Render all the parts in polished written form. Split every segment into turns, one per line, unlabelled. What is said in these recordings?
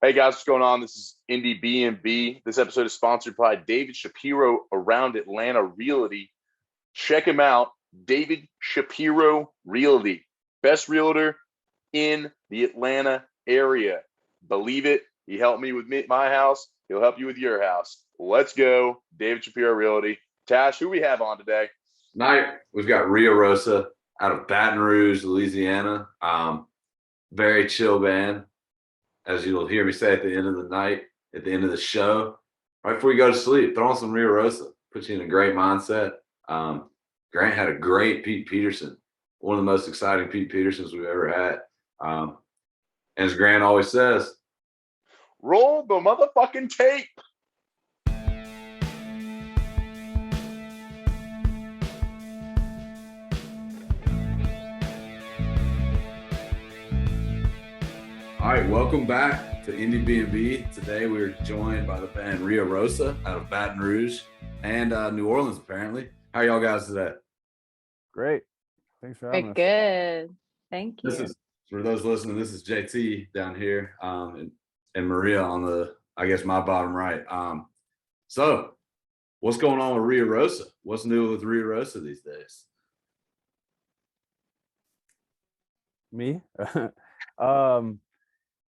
Hey guys, what's going on? This is Indiebnb. This episode is sponsored by David Shapiro Around Atlanta Realty. Check him out, David Shapiro Realty, best realtor in the Atlanta area. Believe it, he helped me with my house. He'll help you with your house. Let's go, David Shapiro Realty. Tash, who we have on today?
Tonight, we've got Riarosa out of Baton Rouge, Louisiana. Very chill band, as you'll hear me say at the end of the night, at the end of the show. Right before you go to sleep, throw on some Riarosa. Puts you in a great mindset. Grant had a great Pete Peterson, one of the most exciting Pete Petersons we've ever had. And as Grant always says,
roll the motherfucking tape.
all right, welcome back to Indiebnb. Today we're joined by the band Riarosa out of Baton Rouge and New Orleans, apparently. How are y'all guys today?
Great. Thanks for having us.
Good. Thank you.
This is, for those listening, this is JT down here, and Maria on the, I guess, my bottom right. So what's going on with Riarosa? What's new with Riarosa these days?
Me?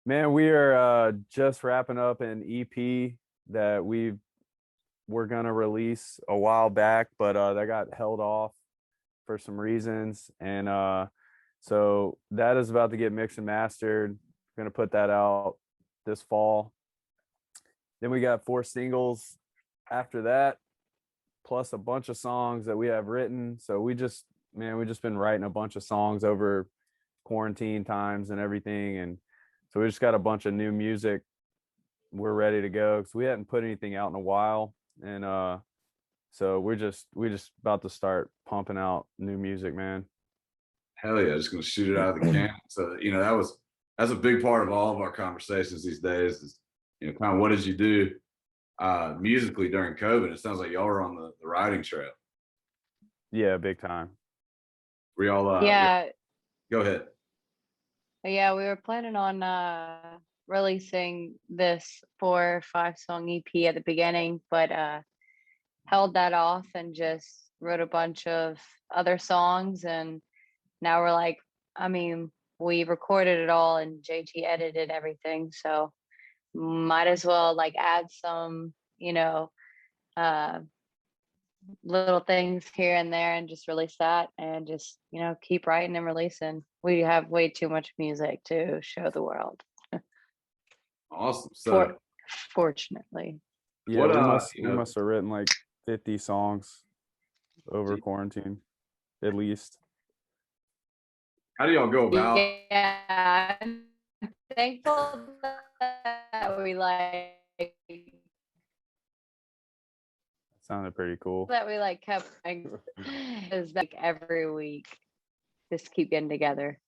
Man, we are just wrapping up an EP that we're gonna release a while back, but that got held off for some reasons, and so that is about to get mixed and mastered. Gonna put that out this fall. Then we got 4 singles after that, plus a bunch of songs that we have written. So we just been writing a bunch of songs over quarantine times and everything, and so we just got a bunch of new music. We're ready to go because we hadn't put anything out in a while, and so we just about to start pumping out new music, man.
Hell yeah, just gonna shoot it out of the can. So that's a big part of all of our conversations these days is kind of what did you do musically during COVID? It sounds like y'all are on the writing trail.
Yeah, big time.
We all
Yeah.
Go ahead.
Yeah, we were planning on releasing this 4 or 5 song EP at the beginning, but held that off and just wrote a bunch of other songs, and now we're like, we recorded it all and JT edited everything, so might as well add some little things here and there and just release that and just keep writing and releasing. We have way too much music to show the world.
Awesome. So
fortunately.
Yeah, we must have written like 50 songs over quarantine at least.
How do y'all go about?
Yeah, I'm thankful that we
sounded pretty cool.
That we kept is every week, just keep getting together.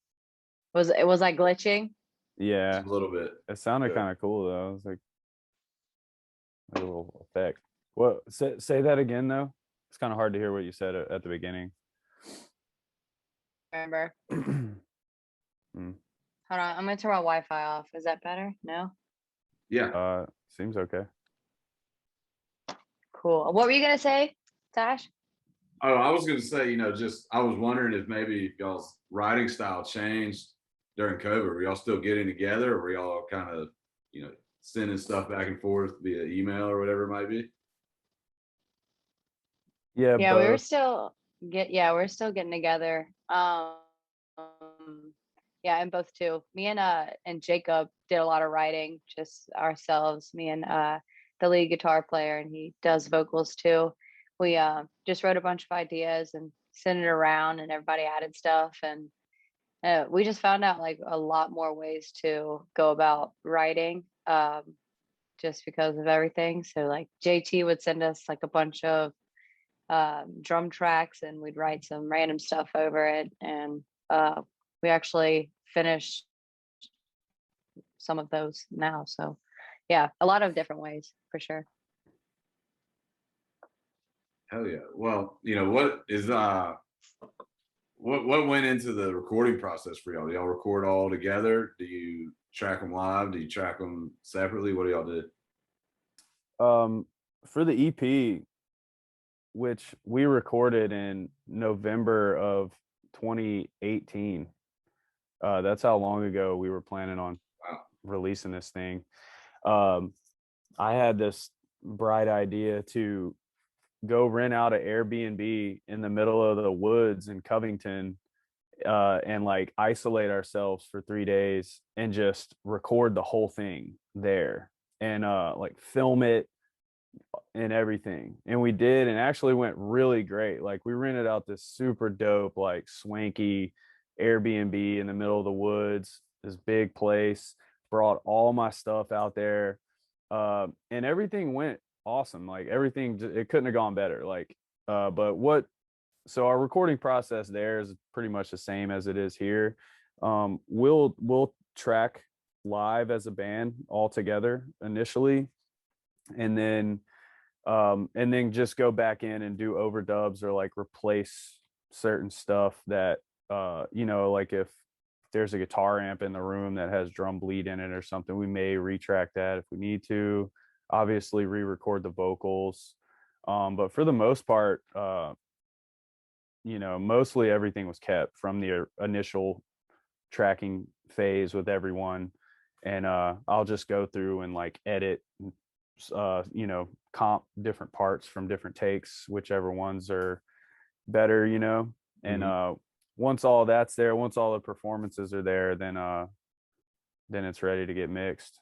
Was I glitching?
Yeah,
a little bit.
It sounded kind of cool though. It was like a little effect. What? Say that again though. It's kind of hard to hear what you said at the beginning.
Remember? Hold on, I'm gonna turn my Wi-Fi off. Is that better? No.
Yeah.
Seems okay.
Cool. What were you gonna say, Tash?
Oh, I was gonna say, I was wondering if maybe y'all's writing style changed during COVID. Were y'all still getting together, or were y'all kind of, sending stuff back and forth via email or whatever it might be?
Yeah,
yeah, we're still getting together. Yeah, and both too. Me and Jacob did a lot of writing just ourselves. Me and the lead guitar player, and he does vocals too. We just wrote a bunch of ideas and sent it around, and everybody added stuff, and we just found out a lot more ways to go about writing, just because of everything. So JT would send us a bunch of drum tracks, and we'd write some random stuff over it, and we actually finished some of those now. So yeah, a lot of different ways for sure.
Hell yeah. Well, what is what went into the recording process for y'all? Do y'all record all together? Do you track them live? Do you track them separately? What do y'all do?
For the EP, which we recorded in November of 2018, that's how long ago we were planning on releasing this thing. I had this bright idea to go rent out an Airbnb in the middle of the woods in Covington, and like isolate ourselves for 3 days and just record the whole thing there, and like film it and everything. And we did, and actually went really great. Like, we rented out this super dope, like swanky Airbnb in the middle of the woods, this big place, brought all my stuff out there, and everything went awesome. Like, everything, it couldn't have gone better. Like, so our recording process there is pretty much the same as it is here. We'll track live as a band all together initially, and then just go back in and do overdubs, or like replace certain stuff that like if there's a guitar amp in the room that has drum bleed in it or something, we may retrack that if we need to. Obviously re-record the vocals, but for the most part, mostly everything was kept from the initial tracking phase with everyone. And I'll just go through and like edit, comp different parts from different takes, whichever ones are better, and once all that's there, once all the performances are there, then it's ready to get mixed.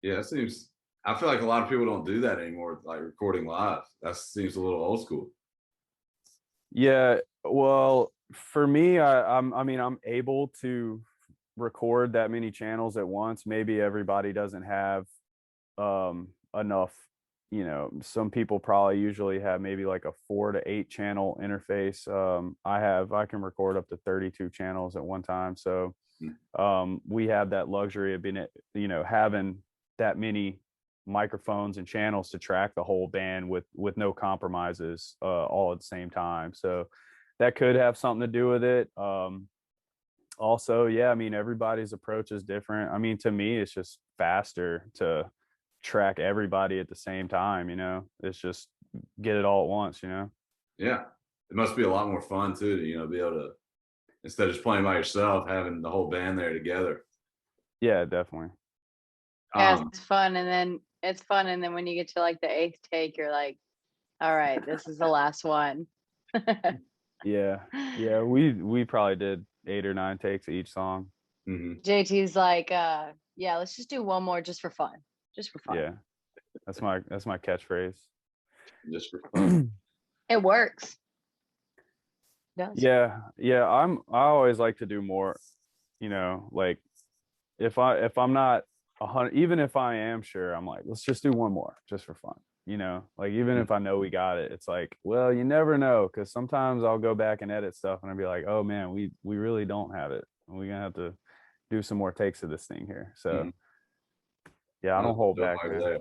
Yeah, I feel like a lot of people don't do that anymore, like recording live. That seems a little old school.
Yeah, well, for me, I'm able to record that many channels at once. Maybe everybody doesn't have enough. Some people probably usually have maybe like a 4 to 8 channel interface. I can record up to 32 channels at one time. So we have that luxury of being, having that many microphones and channels to track the whole band with no compromises, all at the same time. So that could have something to do with it. Also, yeah, I mean, everybody's approach is different. I mean, to me, it's just faster to track everybody at the same time. It's just get it all at once.
Yeah, it must be a lot more fun too to be able to, instead of just playing by yourself, having the whole band there together.
Yeah, definitely.
Yeah, it's fun, and then when you get to like the 8th take, you're like, all right, this is the last one.
Yeah, we probably did 8 or 9 takes of each song.
JT's like, yeah, let's just do one more just for fun.
Yeah, that's my catchphrase.
Just for fun.
It works.
Yeah, I always like to do more. Like if I'm not 100, even if I am sure, I'm like, let's just do one more just for fun. Like, even if I know we got it, it's like, well, you never know, because sometimes I'll go back and edit stuff and I'll be like, oh man, we really don't have it, and we're gonna have to do some more takes of this thing here. So yeah, I don't hold back, man.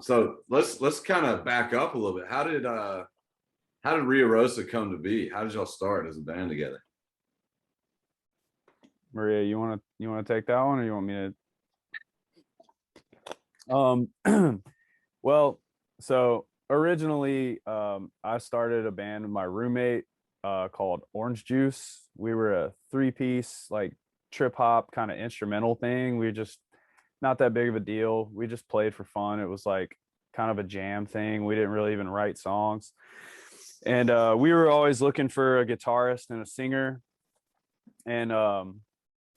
So let's kind of back up a little bit. How did Riarosa come to be? How did y'all start as a band together?
Maria, you want to take that one, or you want me to? Well, so originally, I started a band with my roommate called Orange Juice. We were a 3-piece, like, trip hop kind of instrumental thing. We just, not that big of a deal. We just played for fun. It was like kind of a jam thing. We didn't really even write songs. And we were always looking for a guitarist and a singer. And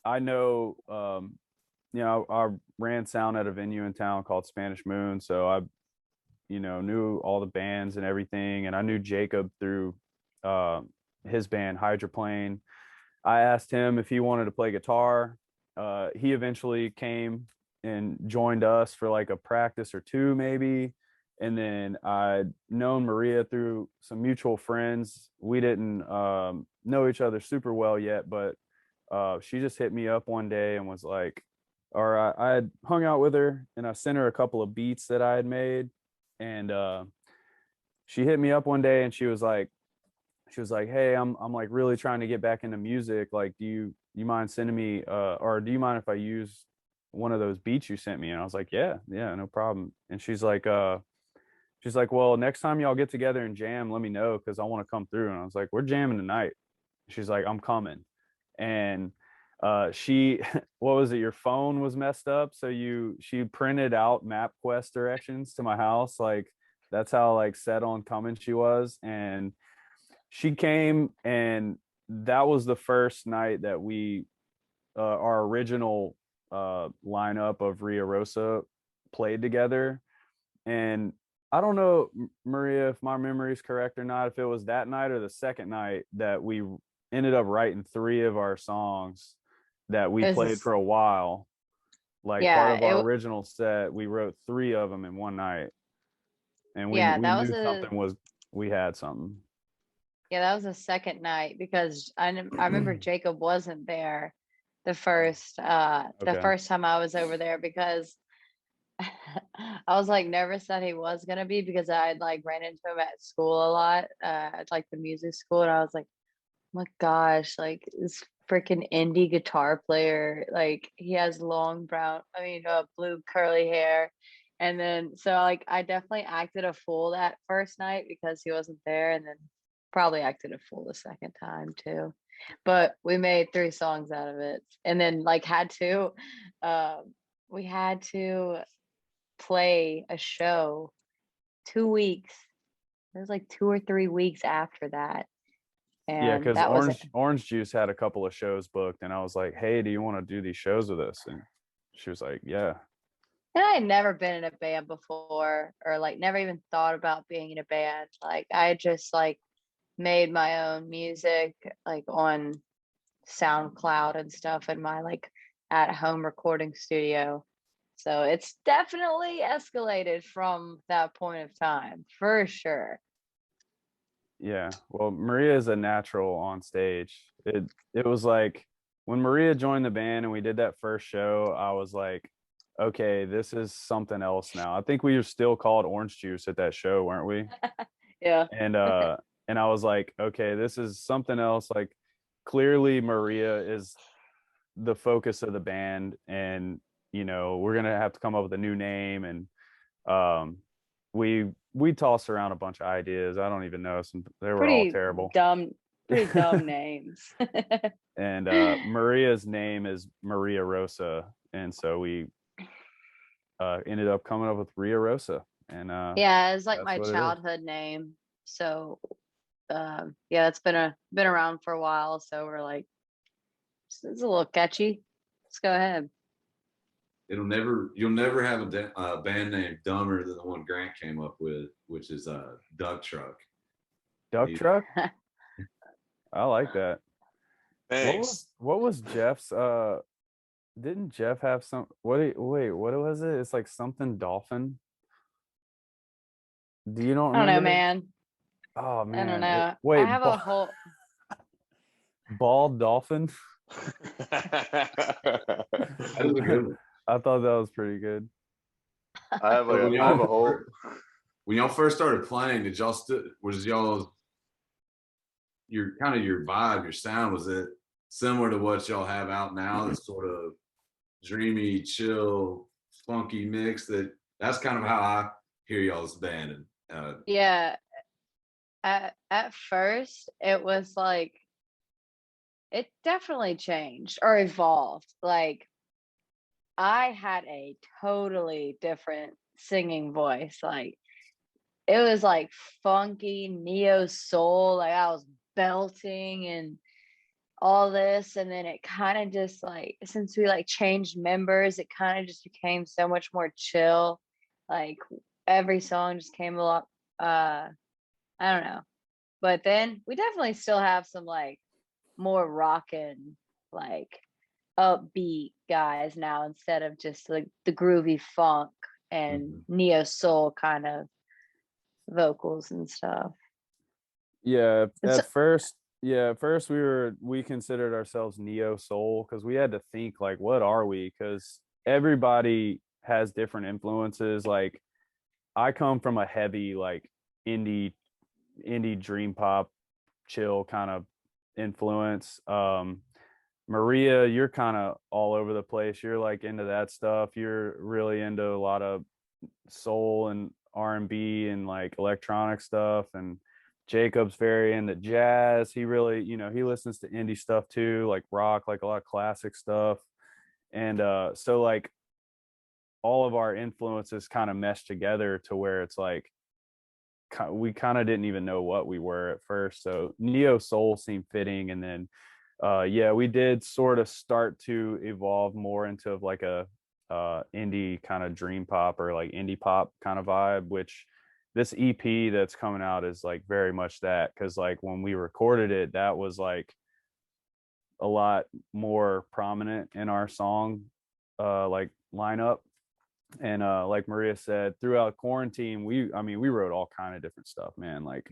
I know, I ran sound at a venue in town called Spanish Moon. So I, knew all the bands and everything. And I knew Jacob through his band Hydroplane. I asked him if he wanted to play guitar. He eventually came and joined us for like a practice or 2 maybe. And then I'd known Maria through some mutual friends. We didn't know each other super well yet, but she just hit me up one day and was like, or I had hung out with her and I sent her a couple of beats that I had made. And she hit me up one day and she was like, hey, I'm like really trying to get back into music. Like, do you mind sending me or do you mind if I use one of those beats you sent me? And I was like, yeah, no problem. And she's like, well, next time y'all get together and jam, let me know because I want to come through. And I was like, we're jamming tonight. She's like, I'm coming. And she what was it, your phone was messed up, so she printed out MapQuest directions to my house. Like that's how like set on coming she was. And she came, and that was the first night that we our original lineup of Riarosa played together. And I don't know, Maria, if my memory is correct or not, if it was that night or the second night that we ended up writing 3 of our songs that we played for a while. Like part of our original set, we wrote 3 of them in one night. And we knew something we had something.
Yeah, that was the second night because I remember Jacob wasn't there the first time I was over there because I was like nervous that he was gonna be because I had like ran into him at school a lot, at like the music school, and I was like, oh my gosh, like this freaking indie guitar player, like he has long blue curly hair. And then so like I definitely acted a fool that first night because he wasn't there, and then probably acted a fool the second time too. But we made 3 songs out of it, and then like we had to play a show 2 weeks. It was like 2 or 3 weeks after that.
Yeah,
And
because
that was it.
Orange Juice had a couple of shows booked, and I was like, hey, do you want to do these shows with us? And she was like, yeah.
And I had never been in a band before, or like never even thought about being in a band. Like I just like made my own music like on SoundCloud and stuff in my like at home recording studio. So it's definitely escalated from that point of time for sure.
Yeah. Well, Maria is a natural on stage. It was like when Maria joined the band and we did that first show, I was like, okay, this is something else now. I think we were still called Orange Juice at that show, weren't we?
Yeah.
And I was like, okay, this is something else. Like clearly Maria is the focus of the band, and we're gonna have to come up with a new name. And we tossed around a bunch of ideas. I don't even know, they were all terrible.
Pretty dumb names.
And Maria's name is Riarosa, and so we ended up coming up with Riarosa. And
yeah, it's like my childhood name. So yeah, it's been around for a while, so we're like, it's a little catchy. Let's go ahead.
You'll never have a band name dumber than the one Grant came up with, which is Duck Truck.
Truck. I like that.
Thanks.
What was Jeff's? Didn't Jeff have some? Wait, what was it? It's like something dolphin. Do you don't?
I don't know,
remember?
man.
Oh man!
I don't know.
Wait,
I have a whole
bald dolphin.
That was a good one.
I thought that was pretty good.
I have a whole.
When y'all first started playing, did y'all your vibe, your sound, was it similar to what y'all have out now? This sort of dreamy, chill, funky mix. That's kind of how I hear y'all's band. And
yeah. At first, it was like it definitely changed or evolved. Like I had a totally different singing voice. Like it was like funky neo soul. Like I was belting and all this, and then it kind of just like since we like changed members, it kind of just became so much more chill. Like every song just came a lot. I don't know, but then we definitely still have some like more rockin', like upbeat guys now instead of just like the groovy funk and neo soul kind of vocals and stuff.
Yeah, at first we considered ourselves neo soul because we had to think like, what are we? Because everybody has different influences. Like I come from a heavy like indie dream pop chill kind of influence. Maria, you're kind of all over the place. You're like into that stuff. You're really into a lot of soul and R&B and like electronic stuff. And Jacob's very into jazz. He really, he listens to indie stuff too, like rock, like a lot of classic stuff. And so like all of our influences kind of mesh together to where it's like we kind of didn't even know what we were at first. So neo soul seemed fitting, and then yeah, we did sort of start to evolve more into like a indie kind of dream pop or like indie pop kind of vibe, which this EP that's coming out is like very much that, because like when we recorded it, that was like a lot more prominent in our song like lineup. And like Maria said, throughout quarantine, we wrote all kind of different stuff, man. Like,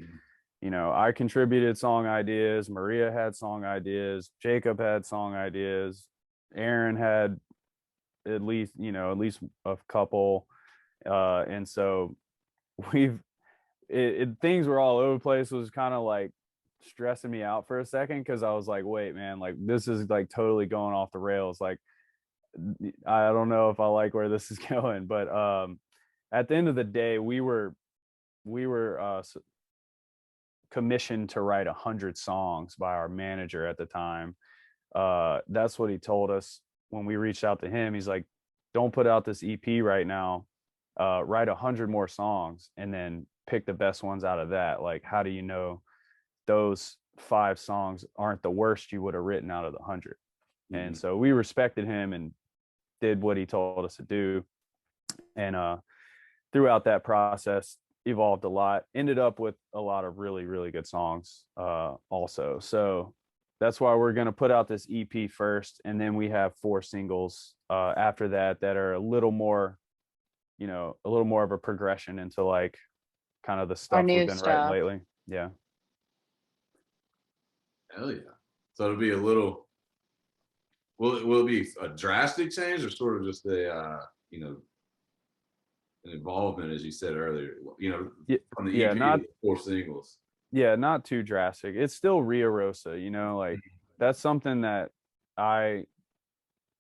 I contributed song ideas, Maria had song ideas, Jacob had song ideas, Aaron had at least a couple. And so things were all over the place. It was kind of like stressing me out for a second, because I was like, wait, man, like this is like totally going off the rails. Like, I don't know if I like where this is going, but at the end of the day, we were commissioned to write 100 songs by our manager at the time. That's what he told us when we reached out to him. He's like, don't put out this EP right now. Write 100 more songs and then pick the best ones out of that. Like, how do you know those 5 songs aren't the worst you would have written out of the 100? And so we respected him and did what he told us to do. And throughout that process, evolved a lot, ended up with a lot of really, really good songs also. So that's why we're going to put out this EP first. And then we have 4 singles after that are a little more of a progression into like kind of the stuff we've been writing lately. Yeah.
Hell yeah. So it'll be a little, will it be a drastic change or sort of just a, an involvement, as you said earlier, from the EP to the 4 singles?
Yeah, not too drastic. It's still Riarosa, like that's something that I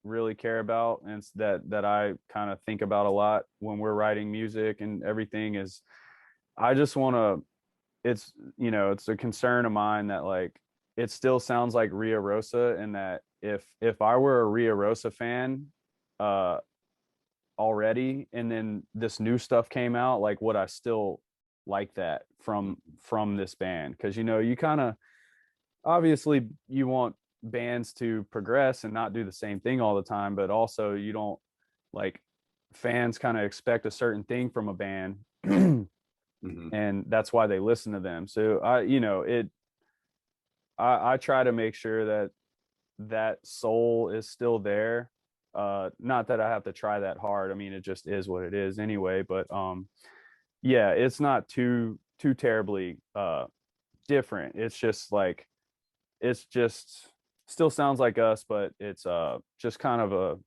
really care about, and that I kind of think about a lot when we're writing music and everything. Is I just want to, it's a concern of mine that like it still sounds like Riarosa, and that if I were a Riarosa fan already and then this new stuff came out, like would I still like that from this band? Because you kind of, obviously you want bands to progress and not do the same thing all the time, but also you don't, like, fans kind of expect a certain thing from a band. And that's why they listen to them. So I try to make sure that soul is still there. Not that I have to try that hard. I mean, it just is what it is anyway. But yeah, it's not too terribly different. It's just like, it's just still sounds like us, but it's just kind of a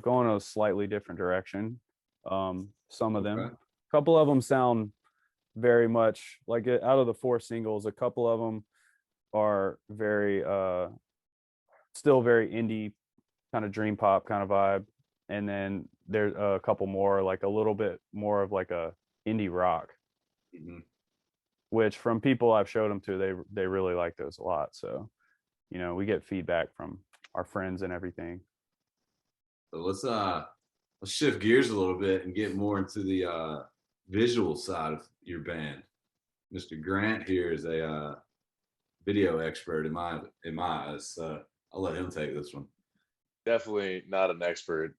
going a slightly different direction. Some of them, a couple of them sound very much like it. Out of the 4 singles, a couple of them are very still very indie, kind of dream pop kind of vibe, and then there's a couple more like a little bit more of like a indie rock, which from people I've showed them to, they really like those a lot. So we get feedback from our friends and everything.
So let's shift gears a little bit and get more into the visual side of your band. Mr. Grant here is a video expert in my eyes. I'll let him take this one.
Definitely not an expert.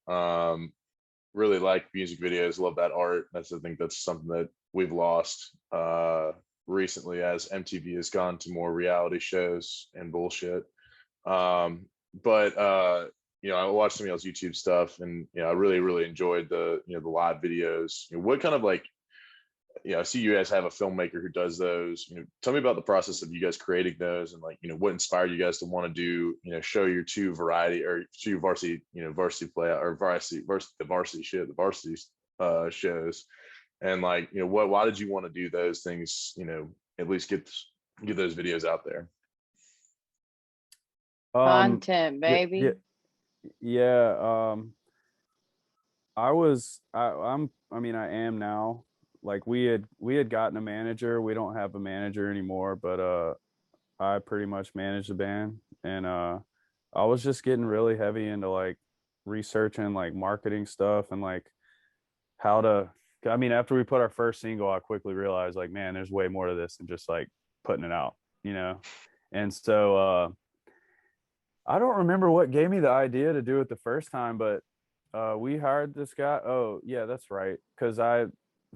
Really like music videos, love that art. I think that's something that we've lost recently as MTV has gone to more reality shows and bullshit. But I watched some of y'all's YouTube stuff, and I really enjoyed the the live videos. What kind of like, I see you guys have a filmmaker who does those. Tell me about the process of you guys creating those, and like, what inspired you guys to want to do, show your 2 varsity, varsity play or the varsity shows, and like, why did you want to do those things? At least get those videos out there.
Content,
yeah, yeah,
baby.
yeah. I mean, I am now. Like we had gotten a manager. We don't have a manager anymore, but I pretty much manage the band, and I was just getting really heavy into like researching like marketing stuff and like how to. I mean, after we put our first single, I quickly realized like, man, there's way more to this than just like putting it out, you know. And so I don't remember what gave me the idea to do it the first time, but we hired this guy. Oh, yeah, that's right. Because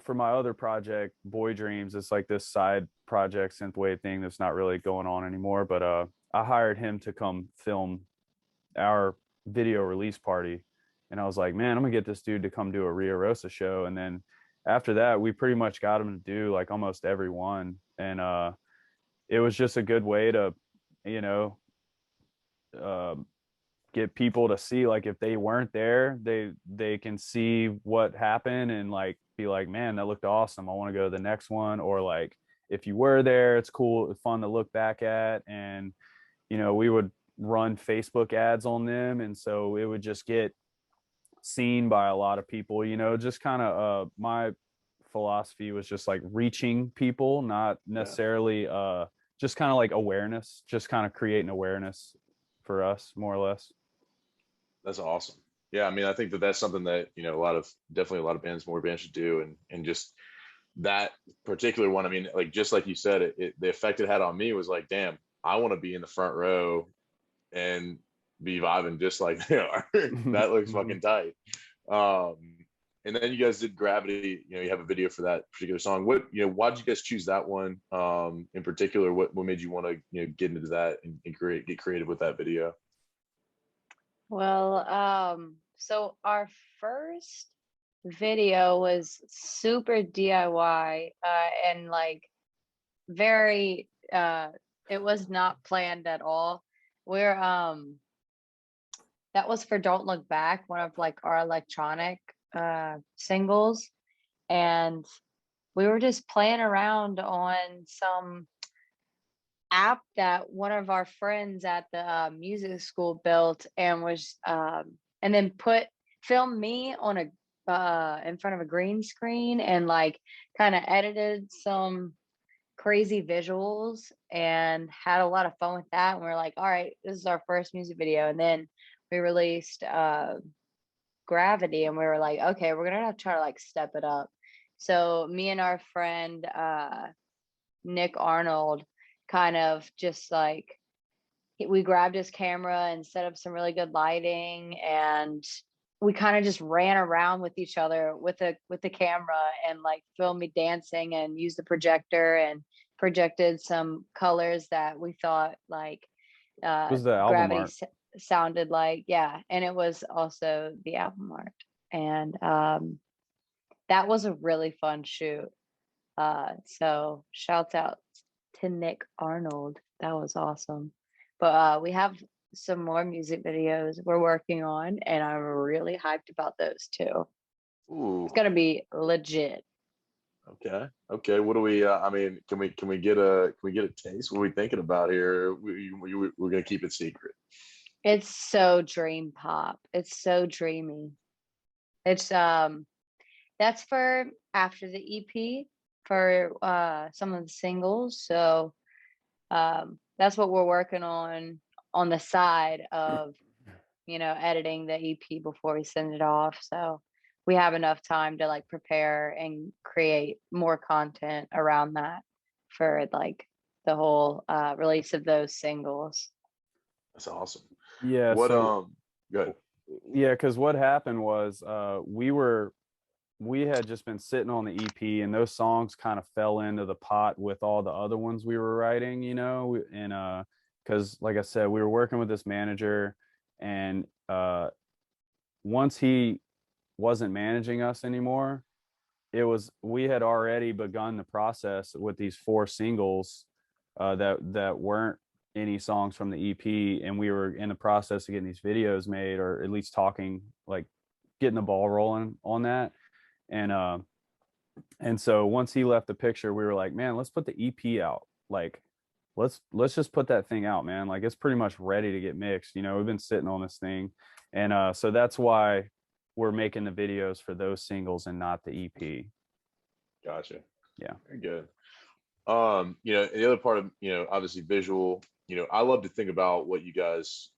for my other project, Boy Dreams, it's like this side project synthwave thing that's not really going on anymore. But I hired him to come film our video release party, and I was like, man, I'm gonna get this dude to come do a Riarosa show, and then after that, we pretty much got him to do like almost every one, and it was just a good way to, you know. Uh, get people to see like if they weren't there they can see what happened and like be like, man, that looked awesome, I want to go to the next one, or like if you were there, it's cool, it's fun to look back at. And we would run Facebook ads on them, and so it would just get seen by a lot of people. Just kind of my philosophy was just like reaching people, not
Yeah,
necessarily just kind of like awareness, just kind of creating awareness for us more or less.
that's awesome. Yeah, I mean, I think that that's something that definitely a lot of bands, more bands should do, and just that particular one. I mean, like just like you said, the effect it had on me was like, damn, I want to be in the front row and be vibing just like they are. That looks fucking tight. Um, and then you guys did Gravity. You have a video for that particular song. Why did you guys choose that one in particular? What made you want to get into that and get creative with that video?
Well, so our first video was super DIY, and like very, it was not planned at all. We're that was for Don't Look Back, one of like our electronic singles, and we were just playing around on some app that one of our friends at the music school built, and was and then filmed me on a in front of a green screen, and like kind of edited some crazy visuals and had a lot of fun with that. And we're like, all right, this is our first music video. And then we released Gravity, and we were like, okay, we're gonna have to try to like step it up. So me and our friend Nick Arnold kind of just like, we grabbed his camera and set up some really good lighting, and we kind of just ran around with each other with the camera, and like filmed me dancing, and used the projector and projected some colors that we thought like
Was the album
Gravity
art.
sounded like. Yeah, and it was also the album art. And that was a really fun shoot. So shouts out to Nick Arnold. That was awesome. But we have some more music videos we're working on, and I'm really hyped about those too.
Ooh,
It's gonna be legit.
okay. What do we? I mean, can we get a taste? What are we thinking about here? We're gonna keep it secret.
It's so dream pop. It's so dreamy. It's that's for after the EP, for some of the singles. So that's what we're working on the side of, editing the EP before we send it off. So we have enough time to like prepare and create more content around that for like the whole release of those singles.
That's awesome.
Yeah,
What
so
good.
yeah, because what happened was we had just been sitting on the EP, and those songs kind of fell into the pot with all the other ones we were writing, and because like I said, we were working with this manager, and once he wasn't managing us anymore, we had already begun the process with these four singles that weren't any songs from the EP, and we were in the process of getting these videos made, or at least talking, like getting the ball rolling on that. And so once he left the picture, we were like, man, let's put the EP out. Like, let's just put that thing out, man. Like, it's pretty much ready to get mixed. We've been sitting on this thing, and so that's why we're making the videos for those singles and not the EP.
Gotcha.
Yeah.
Very good. The other part of, obviously visual, I love to think about what you guys,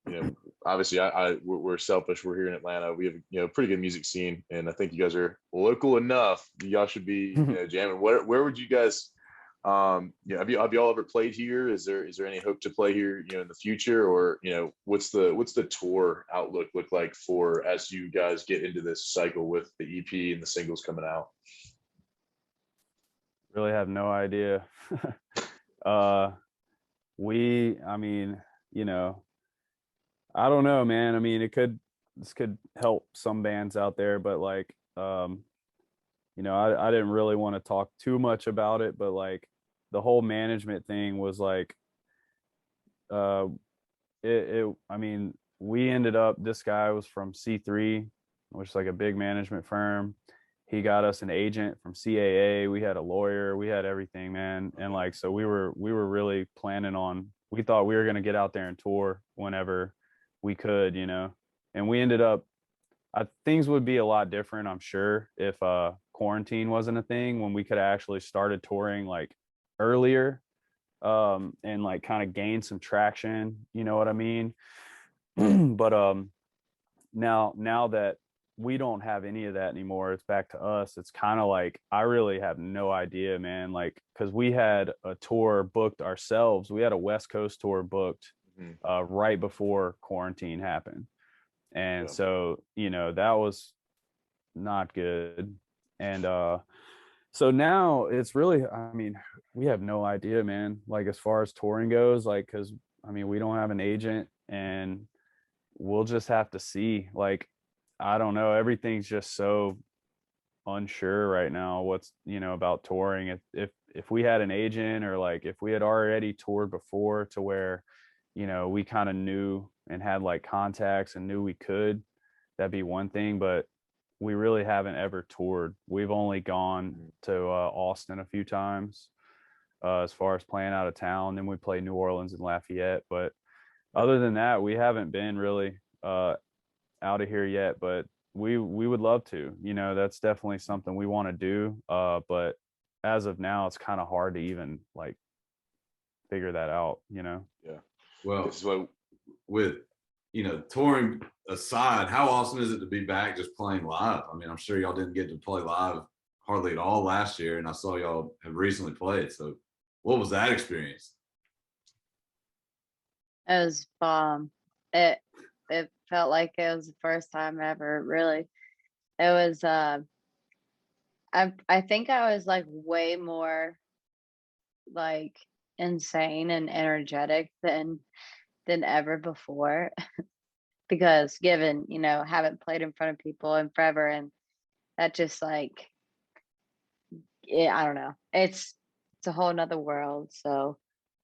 obviously we're selfish. We're here in Atlanta. We have, pretty good music scene. And I think you guys are local enough. Y'all should be, jamming. Where would you guys, have y'all ever played here? Is there any hope to play here, in the future, or, what's the tour outlook look like for, as you guys get into this cycle with the EP and the singles coming out?
Really have no idea. I mean, I don't know, man. I mean, this could help some bands out there, but like, I didn't really want to talk too much about it, but like the whole management thing was like, I mean, we ended up, this guy was from C3, which is like a big management firm. He got us an agent from CAA. We had a lawyer. We had everything, man. And like, so we were really planning on, we thought we were going to get out there and tour whenever we could, and we ended up, things would be a lot different, I'm sure, if quarantine wasn't a thing, when we could have actually started touring like earlier, and like kind of gain some traction, you know what I mean? But now that we don't have any of that anymore, it's back to us. It's kind of like, I really have no idea, man. Like, because we had a tour booked ourselves. We had a West Coast tour booked right before quarantine happened, and so that was not good. And so now it's really, I mean, we have no idea, man, like as far as touring goes, like, because I mean, we don't have an agent, and we'll just have to see. Like, I don't know, everything's just so unsure right now what's, about touring. If we had an agent, or like if we had already toured before to where, we kind of knew and had like contacts and knew we could, that'd be one thing. But we really haven't ever toured. We've only gone to Austin a few times, as far as playing out of town. Then we play New Orleans and Lafayette. But other than that, we haven't been really out of here yet. But we would love to. That's definitely something we want to do. But as of now, it's kind of hard to even like figure that out.
Yeah.
Well,
This is what,
with touring aside, how awesome is it to be back just playing live? I mean, I'm sure y'all didn't get to play live hardly at all last year, and I saw y'all have recently played. So what was that experience?
It was bomb. It felt like it was the first time ever, really. It was I think I was like way more like insane and energetic than ever before, because given, haven't played in front of people in forever, and that just like, yeah, I don't know. It's a whole nother world. So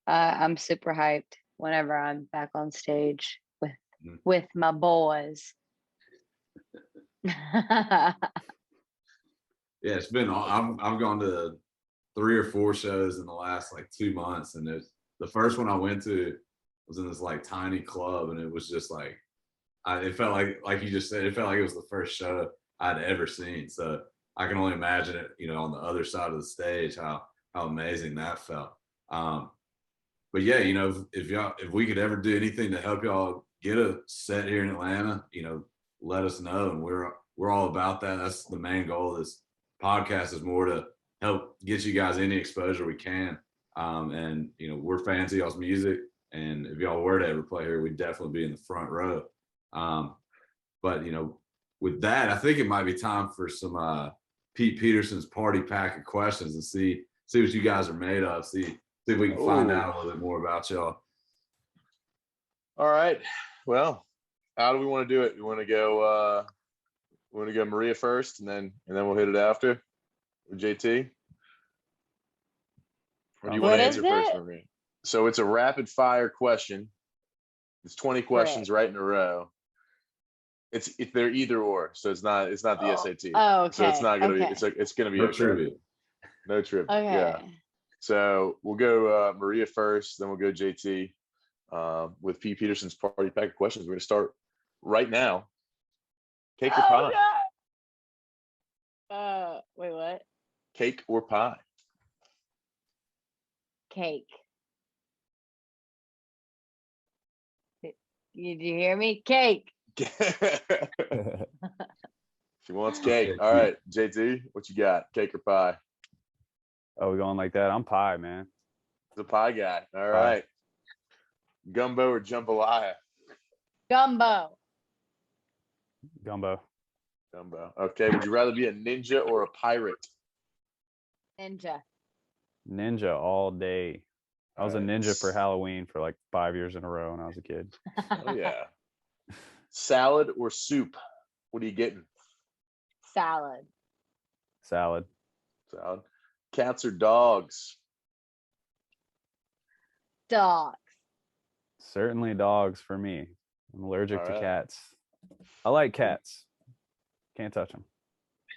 I'm super hyped whenever I'm back on stage with my boys.
Yeah, it's been, I've gone to 3 or 4 shows in the last like 2 months, and the first one I went to was in this like tiny club, and it was just like, it felt like you just said, it felt like it was the first show I'd ever seen. So I can only imagine it, on the other side of the stage, how amazing that felt. But yeah, if we could ever do anything to help y'all get a set here in Atlanta, let us know, and we're all about that. That's the main goal of this podcast, is more to help get you guys any exposure we can. And we're fans of y'all's music, and if y'all were to ever play here, we'd definitely be in the front row. But with that, I think it might be time for some Pete Peterson's party pack of questions, and see what you guys are made of. See if we can find out a little bit more about y'all.
all right. Well, how do we want to do it? We want to go Maria first, and then we'll hit it after with JT. Or do you want to answer first, Maria? So it's a rapid fire question. It's 20 questions right in a row. If they're either or, so it's not the SAT.
Oh, okay.
So it's not gonna
be.
It's gonna be
No trivia.
No trivia.
Okay.
Yeah. So we'll go Maria first, then we'll go JT with P. Peterson's party pack of questions. We're going to start right now. Cake or pie?
God. Wait, what?
Cake or pie?
Cake. Did you hear me? Cake.
She wants cake. All right, JT, what you got? Cake or pie?
Oh, we going like that? I'm pie, man.
The pie guy. All
Pie.
right. Gumbo or jambalaya?
Gumbo.
Gumbo.
Gumbo. Okay. Would you rather be a ninja or a pirate?
Ninja.
Ninja all day. I was a
Alright.
ninja for Halloween for like 5 years in a row when I was a kid.
Oh yeah. Salad or soup? What are you getting?
Salad.
Salad.
Salad. Cats or dogs?
Dogs.
Certainly dogs for me. I'm allergic
All
to
right.
cats. I like cats. Can't touch them.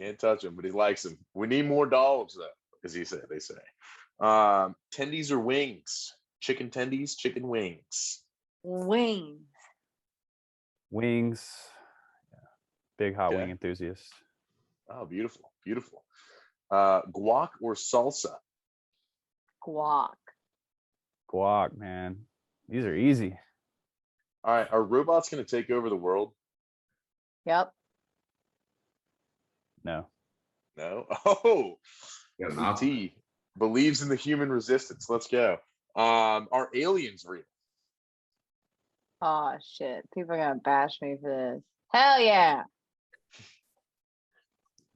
Can't touch him, but he likes him. We need more dogs though, as they say. Tendies or wings? Chicken tendies, chicken wings.
Wings.
Wings. Yeah. Big hot
Okay.
wing enthusiast.
Oh, beautiful. Beautiful. Guac or salsa?
Guac.
Guac, man. These are easy.
All right. Are robots going to take over the world?
Yep.
No.
No. Oh,
Got an option.
T believes in the human resistance. Let's go. Are aliens real?
Oh shit. People are gonna bash me for this. Hell yeah.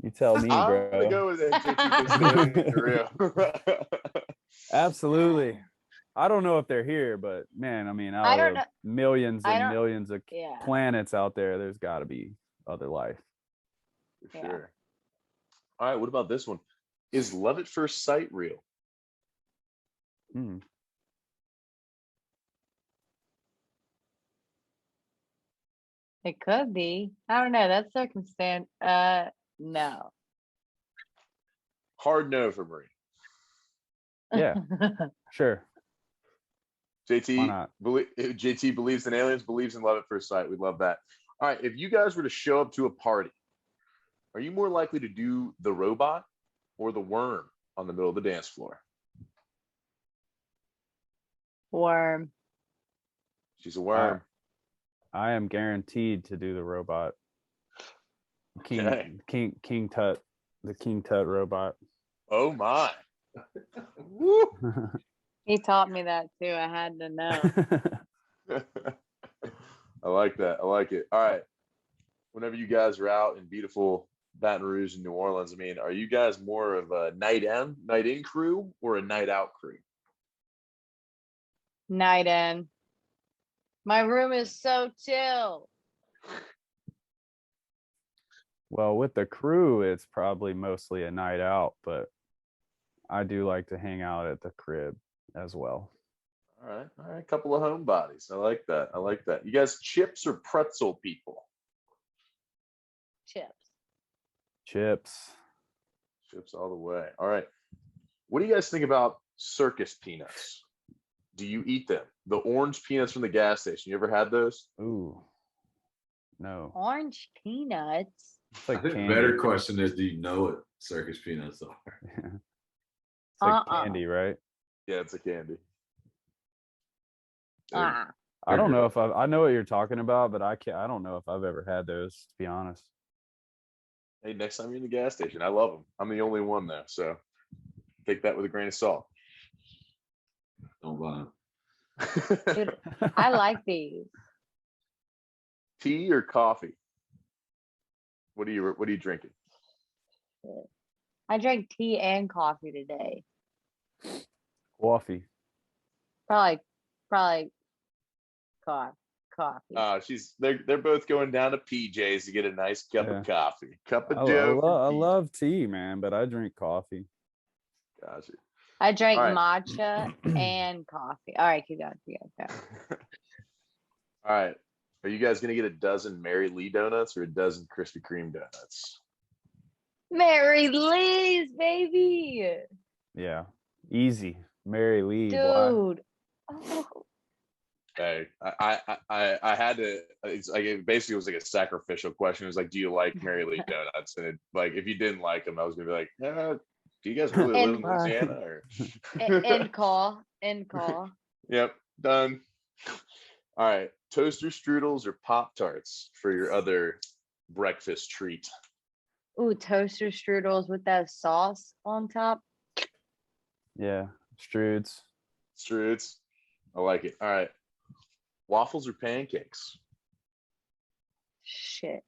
You tell me,
I'm gonna
bro.
go with it. Real.
Absolutely. I don't know if they're here, but man, I mean,
I
out
don't
of
know.
millions
I
and
don't-
millions of
Yeah.
planets out there, there's got to be other life.
For
Yeah.
sure. All right. What about this one? Is love at first sight real?
Hmm.
It could be. I don't know. That's circumstance. No.
Hard no for Marie.
Yeah. Sure. Why
JT,
not?
JT believes in aliens, believes in love at first sight. We love that. All right. If you guys were to show up to a party, are you more likely to do the robot or the worm on the middle of the dance floor?
Worm.
She's a worm.
I am guaranteed to do the robot.
Okay.
King Tut, the King Tut robot.
Oh my. Woo.
He taught me that too. I had to know.
I like that. I like it. All right. Whenever you guys are out in beautiful Baton Rouge and New Orleans, I mean, are you guys more of a night in crew or a night out crew?
Night in. My room is so chill.
Well, with the crew, it's probably mostly a night out, but I do like to hang out at the crib as well.
All right. All right. Couple of homebodies. I like that. I like that. You guys chips or pretzel people?
Chips.
Chips.
Chips all the way. All right. What do you guys think about circus peanuts? Do you eat them? The orange peanuts from the gas station. You ever had those?
Ooh. No.
Orange peanuts.
It's
I
like
think the
candy.
better question is, do you know what circus peanuts are?
It's like
Uh-uh.
candy, right?
Yeah, it's a candy.
Ah.
I don't know if I know what you're talking about, but I don't know if I've ever had those, to be honest.
Hey, next time you're in the gas station, I love them. I'm the only one though, so take that with a grain of salt.
Don't buy them.
Dude, I like these.
Tea or coffee? What are you drinking?
I drank tea and coffee today.
Coffee.
Probably coffee.
They're both going down to PJ's to get a nice cup
Yeah.
of coffee. Cup of
I
Joe.
I
from
love tea, man, but I drink coffee.
PJ. Gotcha.
I drank
All right.
matcha and coffee. All right, keep going.
All right. Are you guys gonna get a dozen Mary Lee donuts or a dozen Krispy Kreme donuts?
Mary Lee's, baby.
Yeah. Easy. Mary Lee, boy.
Dude. Oh,
Hey, I had to. It's like it basically was like a sacrificial question. It was like, do you like Mary Lee donuts? And it, like, if you didn't like them, I was gonna be like, do you guys really live in Louisiana? Or
end call. End call.
Yep, done. All right, toaster strudels or Pop Tarts for your other breakfast treat.
Ooh, toaster strudels with that sauce on top.
Yeah, Strudes.
Strudes, I like it. All right, waffles or pancakes?
Shit.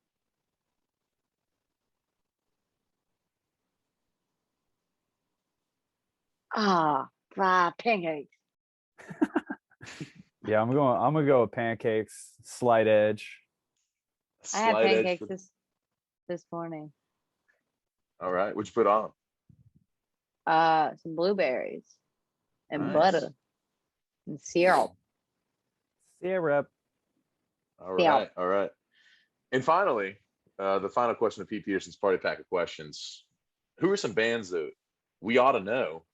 Pancakes.
Yeah, I'm gonna go with pancakes, slight edge.
I had
Slight edge
pancakes this morning.
All right, what'd you put on?
Some blueberries and
Nice.
butter and syrup.
Syrup.
All
Yeah.
right, all right. And finally, the final question of Pete Peterson's party pack of questions. Who are some bands that we ought to know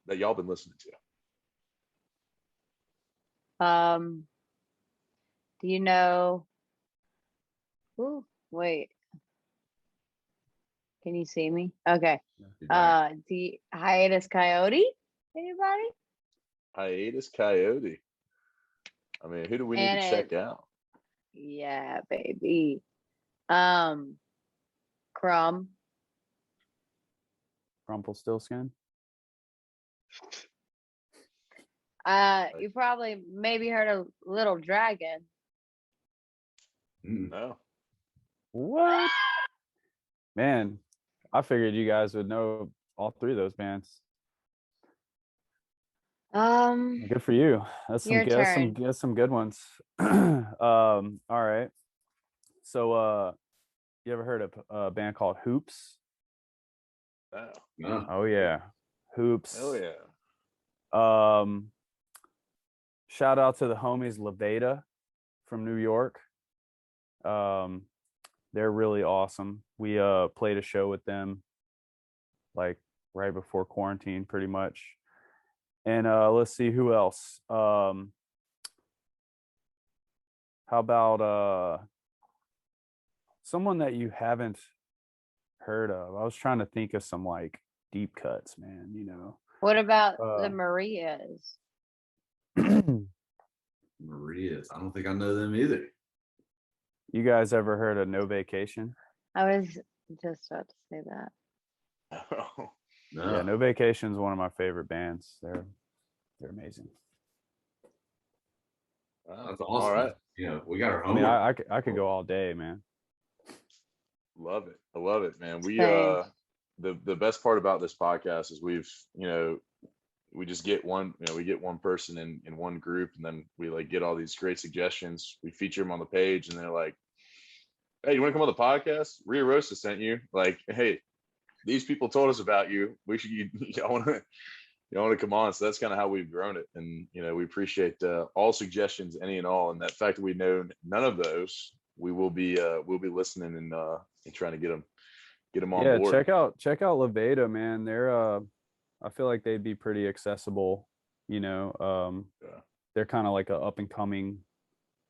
that y'all been listening to?
Do you know? Ooh, wait. Can you see me? Okay. The Hiatus Coyote. Anybody?
Hiatus Coyote. I mean, who do we need to check out?
Yeah, baby. Crumb.
Rumpelstiltskin.
You probably maybe heard of Little Dragon.
No.
What? Man, I figured you guys would know all three of those bands. Good for you. That's
Your turn.
some good ones. All right. So you ever heard of a band called Hoops?
No.
Oh yeah. Hoops.
Hell yeah.
Shout out to the homies Levada from New York. They're really awesome. We played a show with them like right before quarantine pretty much. And let's see who else. How about someone that you haven't heard of? I was trying to think of some like deep cuts, man, you know.
What about the Marias?
Marias. I don't think I know them either.
You guys ever heard of No Vacation?
I was just about to say that.
No.
Yeah, No Vacation is one of my favorite bands. They're amazing.
That's awesome.
All right.
You know, we got our
I mean,
homework.
I could go all day, man.
Love it. I love it, man. We
Same.
the best part about this podcast is we just get one, we get one person in one group, and then we like get all these great suggestions. We feature them on the page, and they're like, hey, you want to come on the podcast? Riarosa sent you. Like, hey, these people told us about you. We should, y'all want to come on. So that's kind of how we've grown it. And, we appreciate all suggestions, any and all. And that fact that we know none of those, we'll be listening and trying to get them on board.
Check out Levada, man. They're I feel like they'd be pretty accessible, They're kind of like a up and coming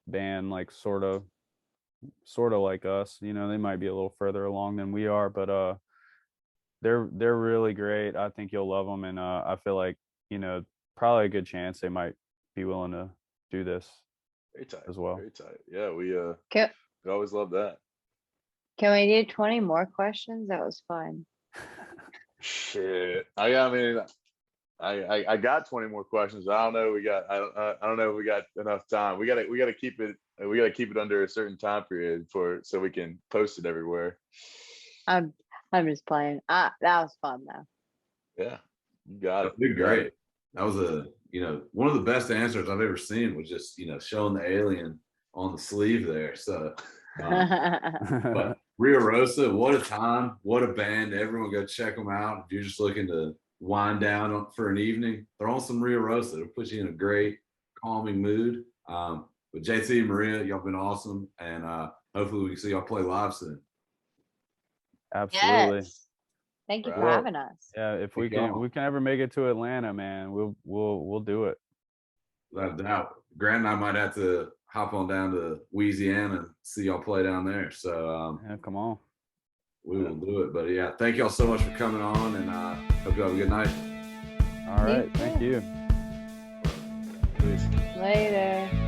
band, like sort of like us, they might be a little further along than we are, but they're really great. I think you'll love them, and I feel like probably a good chance they might be willing to do this
Very tight
as well.
Very tight. Yeah, we always love that.
Can we do 20 more questions? That was fun.
Shit, I got 20 more questions. I don't know. I don't know if we got enough time. We gotta keep it. We gotta keep it under a certain time period so we can post it everywhere.
I'm just playing. That was fun though.
Yeah, you got it.
Did great. That was one of the best answers I've ever seen was just showing the alien on the sleeve there. So, but Riarosa, what a time, what a band! Everyone go check them out. If you're just looking to wind down for an evening, throw on some Riarosa. It'll put you in a great, calming mood. But JT and Maria, y'all been awesome, and hopefully we can see y'all play live soon.
Absolutely.
Yes. Thank you for
Well,
having us.
Yeah, if we
Thank y'all.
can ever make it to Atlanta, man, we'll do it.
Without a doubt. Grant and I might have to hop on down to Louisiana and see y'all play down there. So
Yeah, come on.
we will do it. But yeah, thank y'all so much for coming on, and hope you have a good night.
All right,
You
thank
too.
you.
Peace.
Later.